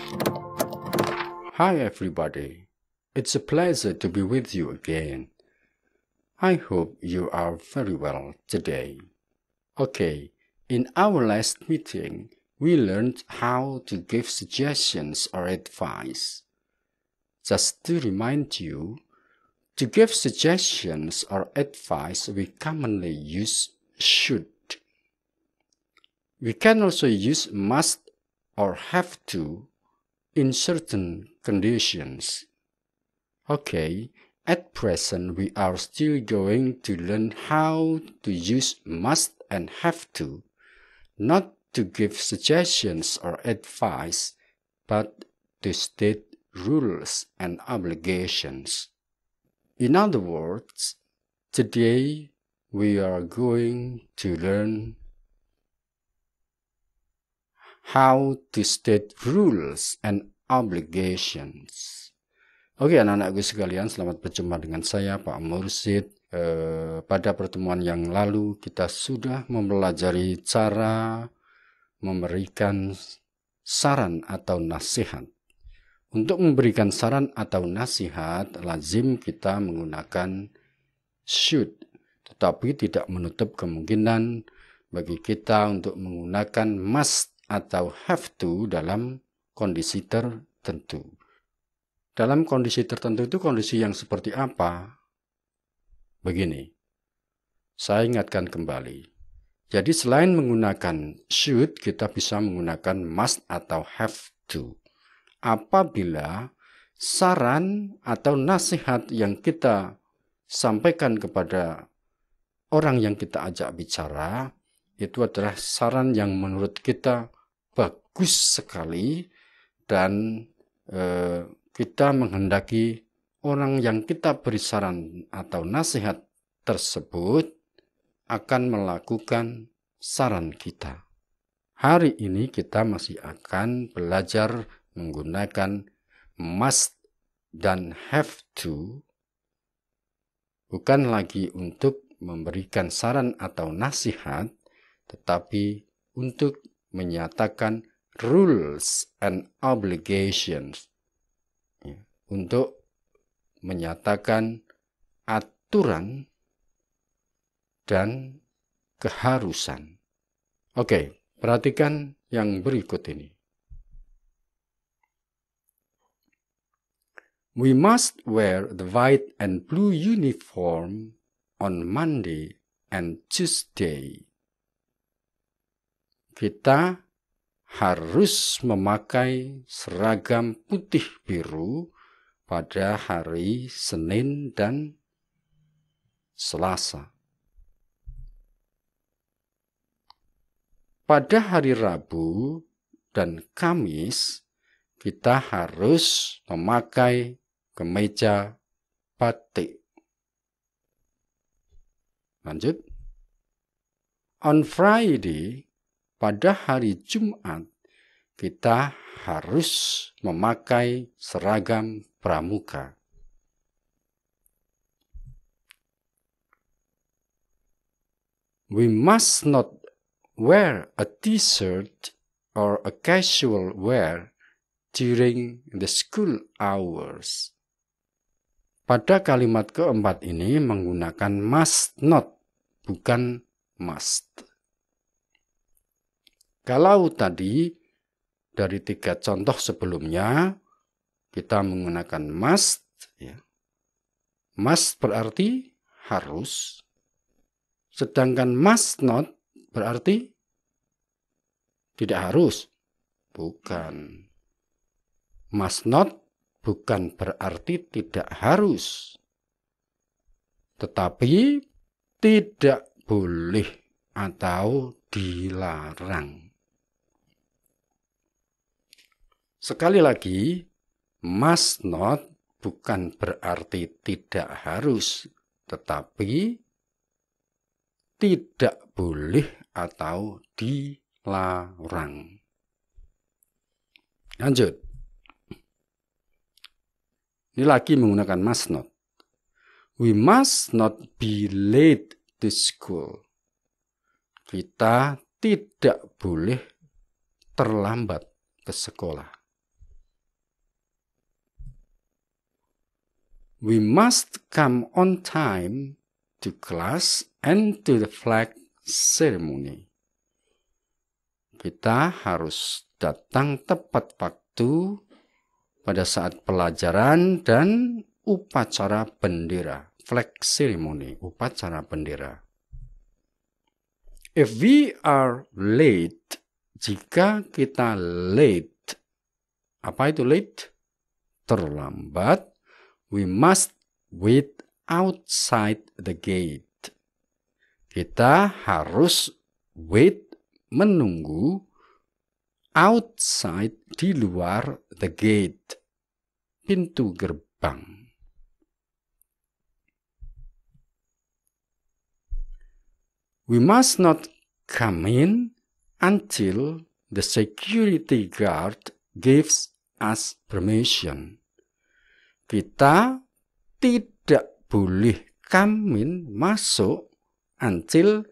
Hi everybody, it's a pleasure to be with you again. I hope you are very well today. Okay, in our last meeting, we learned how to give suggestions or advice. Just to remind you, to give suggestions or advice, we commonly use should. We can also use must or have to in certain conditions. Okay, at present we are still going to learn how to use must and have to, not to give suggestions or advice, but to state rules and obligations. In other words, today we are going to learn how to state rules and obligations. Oke, anak-anakku sekalian, selamat berjumpa dengan saya, Pak Mursid. Pada pertemuan yang lalu, kita sudah mempelajari cara memberikan saran atau nasihat. Untuk memberikan saran atau nasihat, lazim kita menggunakan should, tetapi tidak menutup kemungkinan bagi kita untuk menggunakan must atau have to dalam kondisi tertentu. Dalam kondisi tertentu itu kondisi yang seperti apa? Begini, saya ingatkan kembali. Jadi selain menggunakan should, kita bisa menggunakan must atau have to. Apabila saran atau nasihat yang kita sampaikan kepada orang yang kita ajak bicara, itu adalah saran yang menurut kita bagus sekali dan kita menghendaki orang yang kita beri saran atau nasihat tersebut akan melakukan saran kita. Hari ini kita masih akan belajar menggunakan must dan have to, bukan lagi untuk memberikan saran atau nasihat, tetapi untuk menyatakan rules and obligations, untuk menyatakan aturan dan keharusan. Oke, perhatikan yang berikut ini. We must wear the white and blue uniform on Monday and Tuesday. Kita harus memakai seragam putih biru pada hari Senin dan Selasa. Pada hari Rabu dan Kamis, kita harus memakai kemeja batik. Lanjut. On Friday, pada hari Jumat, kita harus memakai seragam pramuka. We must not wear a t-shirt or a casual wear during the school hours. Pada kalimat keempat ini menggunakan must not, bukan must. Kalau tadi dari 3 contoh sebelumnya kita menggunakan must, ya. Must berarti harus, sedangkan must not berarti tidak harus. Bukan. Must not bukan berarti tidak harus, tetapi tidak boleh atau dilarang. Sekali lagi, must not bukan berarti tidak harus, tetapi tidak boleh atau dilarang. Lanjut. Ini lagi menggunakan must not. We must not be late to school. Kita tidak boleh terlambat ke sekolah. We must come on time to class and to the flag ceremony. Kita harus datang tepat waktu pada saat pelajaran dan upacara bendera. Flag ceremony, upacara bendera. If we are late, jika kita late, apa itu late? Terlambat. We must wait outside the gate. Kita harus wait, menunggu, outside, di luar the gate, pintu gerbang. We must not come in until the security guard gives us permission. Kita tidak boleh come in, masuk, until,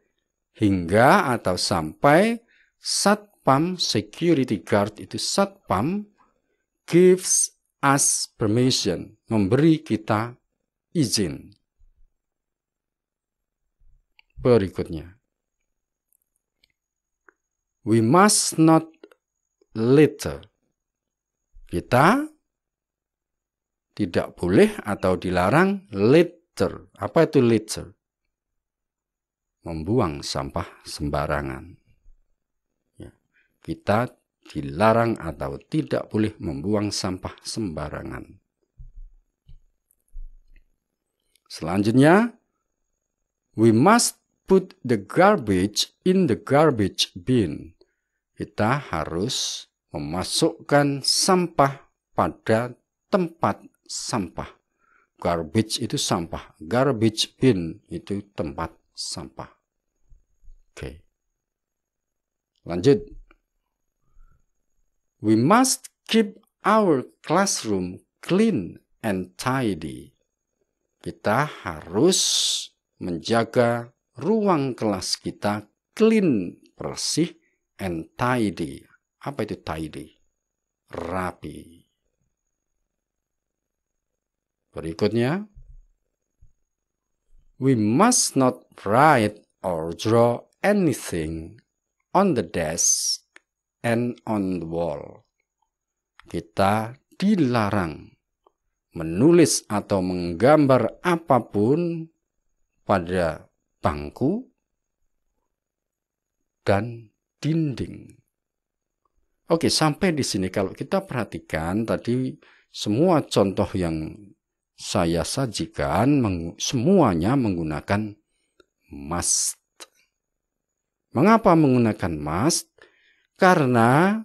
hingga atau sampai satpam, security guard itu satpam, gives us permission, memberi kita izin. Berikutnya, we must not litter. Kita tidak boleh atau dilarang litter. Apa itu litter? Membuang sampah sembarangan. Ya, kita dilarang atau tidak boleh membuang sampah sembarangan. Selanjutnya, we must put the garbage in the garbage bin. Kita harus memasukkan sampah pada tempat sampah. Garbage itu sampah. Garbage bin itu tempat sampah. Oke. Lanjut. We must keep our classroom clean and tidy. Kita harus menjaga ruang kelas kita clean, bersih, and tidy. Apa itu tidy? Rapi. Berikutnya, we must not write or draw anything on the desk and on the wall. Kita dilarang menulis atau menggambar apapun pada bangku dan dinding. Oke, sampai di sini kalau kita perhatikan tadi semua contoh yang saya sajikan semuanya menggunakan must. Mengapa menggunakan must? Karena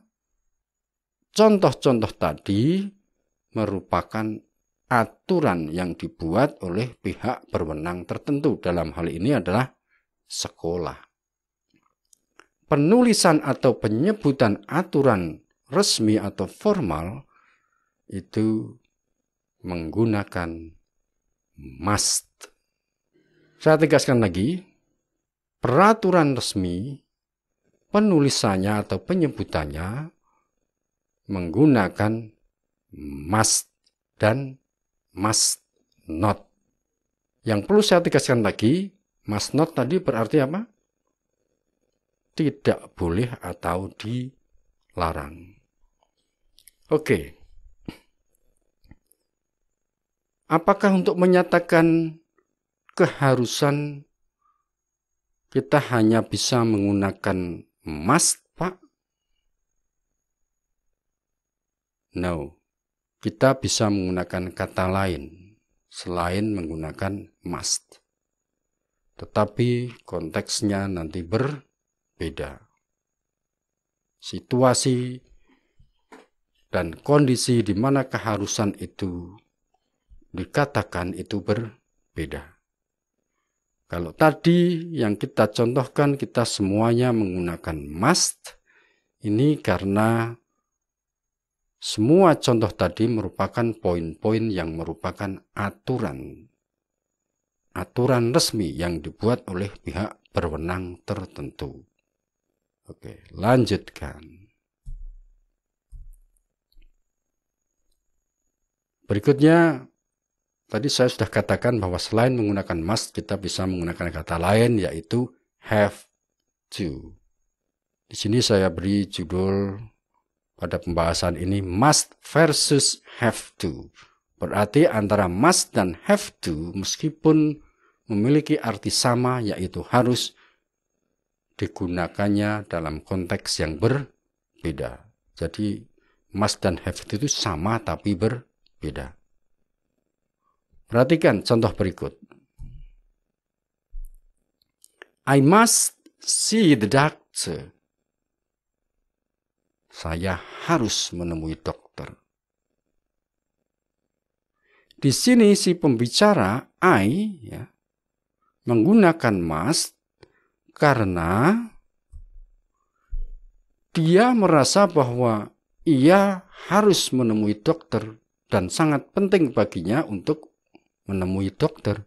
contoh-contoh tadi merupakan aturan yang dibuat oleh pihak berwenang tertentu. Dalam hal ini adalah sekolah. Penulisan atau penyebutan aturan resmi atau formal itu menggunakan must. Saya tegaskan lagi, peraturan resmi, penulisannya atau penyebutannya menggunakan must dan must not. Yang perlu saya tegaskan lagi, must not tadi berarti apa? Tidak boleh atau dilarang. Oke. Apakah untuk menyatakan keharusan kita hanya bisa menggunakan must, Pak? No. Kita bisa menggunakan kata lain selain menggunakan must. Tetapi konteksnya nanti berbeda. Situasi dan kondisi di mana keharusan itu dikatakan itu berbeda. Kalau tadi yang kita contohkan kita semuanya menggunakan must, ini karena semua contoh tadi merupakan poin-poin yang merupakan aturan resmi yang dibuat oleh pihak berwenang tertentu. Oke, lanjutkan. Berikutnya, tadi saya sudah katakan bahwa selain menggunakan must, kita bisa menggunakan kata lain, yaitu have to. Di sini saya beri judul pada pembahasan ini, must versus have to. Berarti antara must dan have to, meskipun memiliki arti sama, yaitu harus, digunakannya dalam konteks yang berbeda. Jadi must dan have to itu sama tapi berbeda. Perhatikan contoh berikut. I must see the doctor. Saya harus menemui dokter. Di sini si pembicara I menggunakan must karena dia merasa bahwa ia harus menemui dokter dan sangat penting baginya untuk menemui dokter.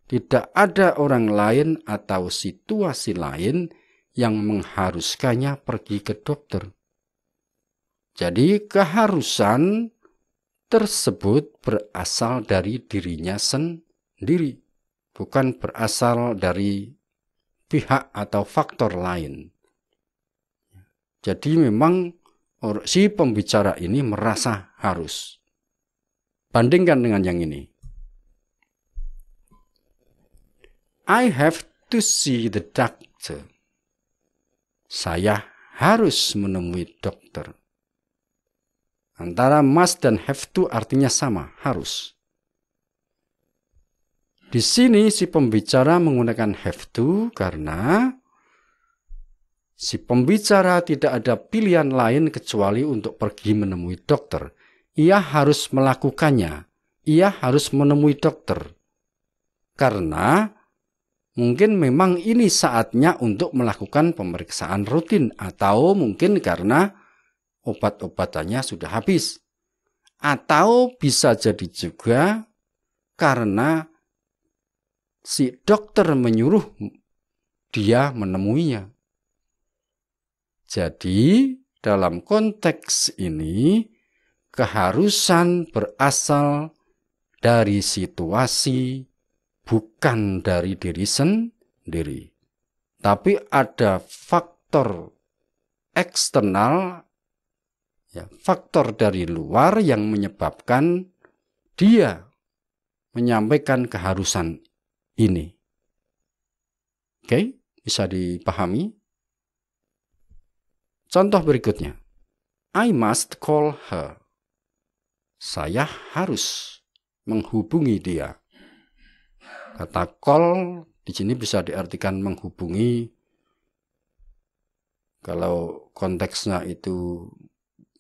Tidak ada orang lain atau situasi lain yang mengharuskannya pergi ke dokter. Jadi keharusan tersebut berasal dari dirinya sendiri, bukan berasal dari pihak atau faktor lain. Jadi memang si pembicara ini merasa harus. Bandingkan dengan yang ini. I have to see the doctor. Saya harus menemui dokter. Antara must dan have to artinya sama, harus. Di sini si pembicara menggunakan have to karena si pembicara tidak ada pilihan lain kecuali untuk pergi menemui dokter. Ia harus melakukannya. Ia harus menemui dokter. Karena mungkin memang ini saatnya untuk melakukan pemeriksaan rutin. Atau mungkin karena obat-obatannya sudah habis. Atau bisa jadi juga karena si dokter menyuruh dia menemuinya. Jadi dalam konteks ini keharusan berasal dari situasi, bukan dari diri sendiri. Tapi ada faktor eksternal, faktor dari luar yang menyebabkan dia menyampaikan keharusan ini. Oke, bisa dipahami? Contoh berikutnya. I must call her. Saya harus menghubungi dia. Kata call di sini bisa diartikan menghubungi. Kalau konteksnya itu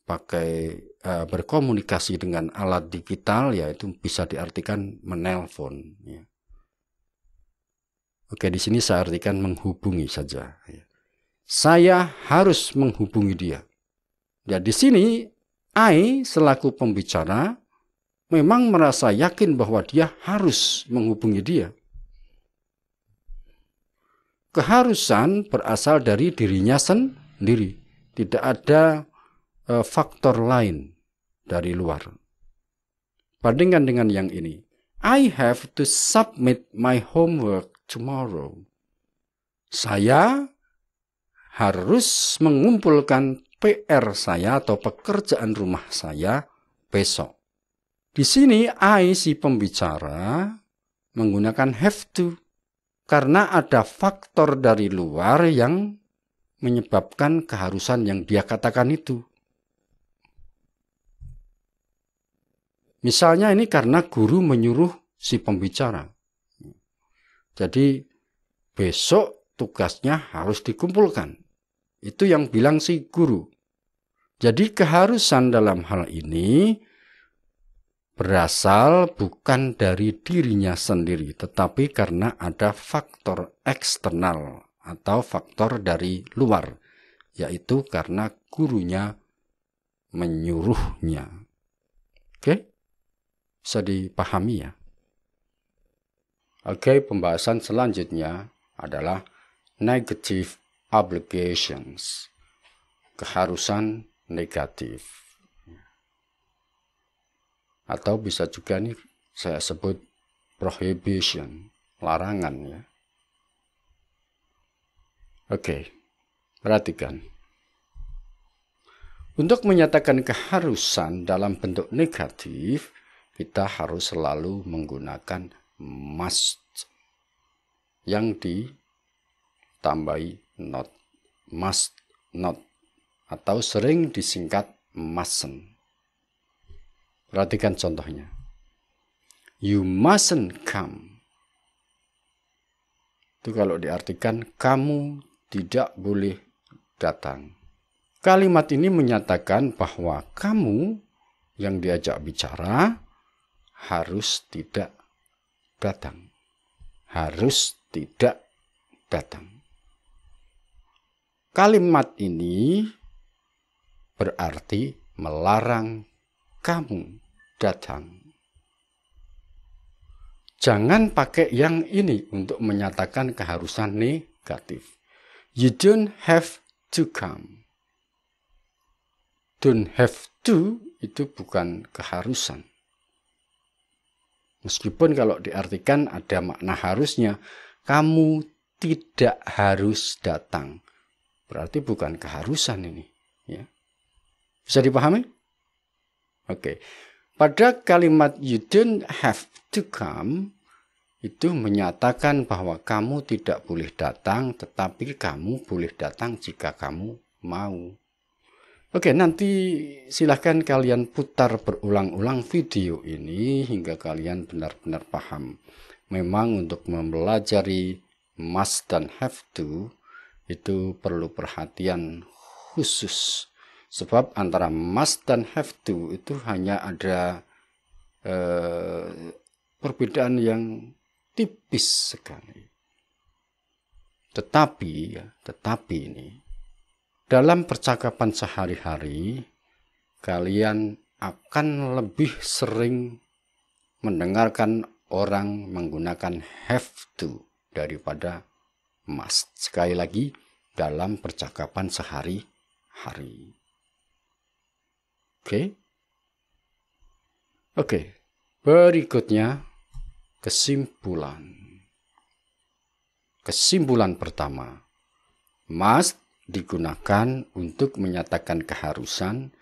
pakai berkomunikasi dengan alat digital, yaitu bisa diartikan menelpon. Ya. Oke, di sini saya artikan menghubungi saja. Ya. Saya harus menghubungi dia. Ya, di sini I selaku pembicara memang merasa yakin bahwa dia harus menghubungi dia. Keharusan berasal dari dirinya sendiri. Tidak ada faktor lain dari luar. Bandingkan dengan yang ini. I have to submit my homework tomorrow. Saya harus mengumpulkan PR saya atau pekerjaan rumah saya besok. Di sini I si pembicara menggunakan have to karena ada faktor dari luar yang menyebabkan keharusan yang dia katakan itu. Misalnya ini karena guru menyuruh si pembicara. Jadi besok tugasnya harus dikumpulkan. Itu yang bilang si guru. Jadi keharusan dalam hal ini berasal bukan dari dirinya sendiri, tetapi karena ada faktor eksternal atau faktor dari luar, yaitu karena gurunya menyuruhnya. Oke? Bisa dipahami ya? Oke, pembahasan selanjutnya adalah negative obligations. Keharusan negatif. Atau bisa juga nih saya sebut prohibition, larangan ya. Oke, perhatikan. Untuk menyatakan keharusan dalam bentuk negatif, kita harus selalu menggunakan must yang ditambahi not. Must not atau sering disingkat mustn't. Perhatikan contohnya. You mustn't come. Itu kalau diartikan kamu tidak boleh datang. Kalimat ini menyatakan bahwa kamu yang diajak bicara harus tidak datang. Harus tidak datang. Kalimat ini berarti melarang kamu datang. Jangan pakai yang ini untuk menyatakan keharusan negatif. You don't have to come. Don't have to itu bukan keharusan. Meskipun kalau diartikan ada makna harusnya, kamu tidak harus datang. Berarti bukan keharusan ini. Ya. Bisa dipahami? Oke. Pada kalimat you don't have to come, itu menyatakan bahwa kamu tidak boleh datang, tetapi kamu boleh datang jika kamu mau. Oke, nanti silahkan kalian putar berulang-ulang video ini hingga kalian benar-benar paham. Memang untuk mempelajari must dan have to itu perlu perhatian khusus. Sebab antara must dan have to itu hanya ada perbedaan yang tipis sekali. Tetapi ini dalam percakapan sehari-hari, kalian akan lebih sering mendengarkan orang menggunakan have to daripada must. Sekali lagi, dalam percakapan sehari-hari. Oke. Berikutnya, kesimpulan. Kesimpulan pertama, must digunakan untuk menyatakan keharusan,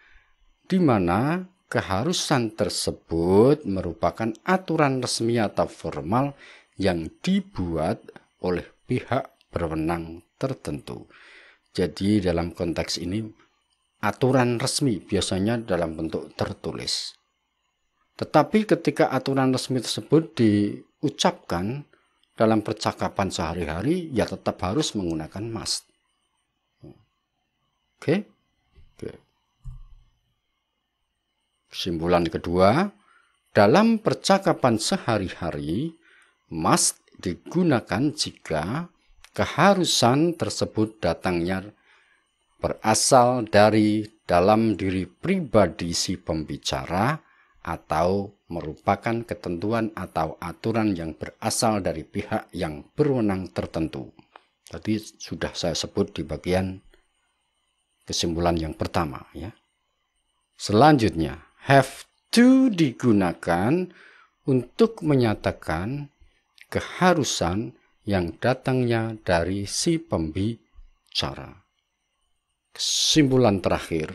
di mana keharusan tersebut merupakan aturan resmi atau formal yang dibuat oleh pihak berwenang tertentu. Jadi dalam konteks ini, aturan resmi biasanya dalam bentuk tertulis. Tetapi ketika aturan resmi tersebut diucapkan dalam percakapan sehari-hari, ya tetap harus menggunakan must. Oke. Kesimpulan kedua, dalam percakapan sehari-hari, must digunakan jika keharusan tersebut datangnya berasal dari dalam diri pribadi si pembicara atau merupakan ketentuan atau aturan yang berasal dari pihak yang berwenang tertentu. Tadi sudah saya sebut di bagian kesimpulan yang pertama ya. Selanjutnya, have to digunakan untuk menyatakan keharusan yang datangnya dari si pembicara. Kesimpulan terakhir,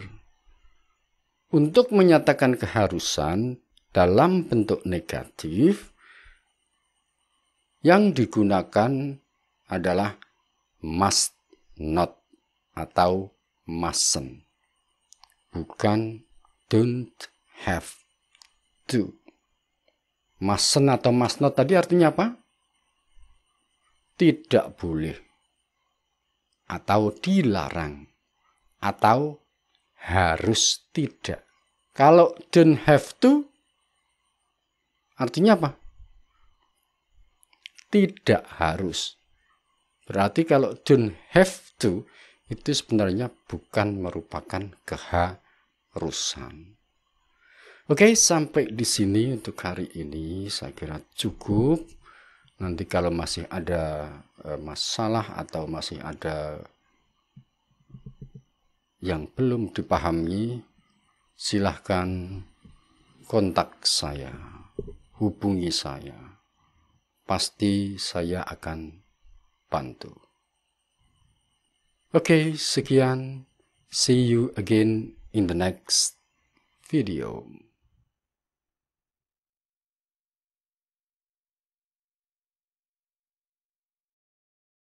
untuk menyatakan keharusan dalam bentuk negatif, yang digunakan adalah must not atau mustn't, bukan don't have to. Mustn't atau must not tadi artinya apa? Tidak boleh, atau dilarang, atau harus tidak. Kalau don't have to artinya apa? Tidak harus. Berarti kalau don't have to itu sebenarnya bukan merupakan keharusan. Oke, sampai di sini untuk hari ini saya kira cukup. Nanti kalau masih ada masalah atau masih ada yang belum dipahami, silahkan kontak saya. hubungi saya. Pasti saya akan bantu. Oke, sekian. See you again in the next video.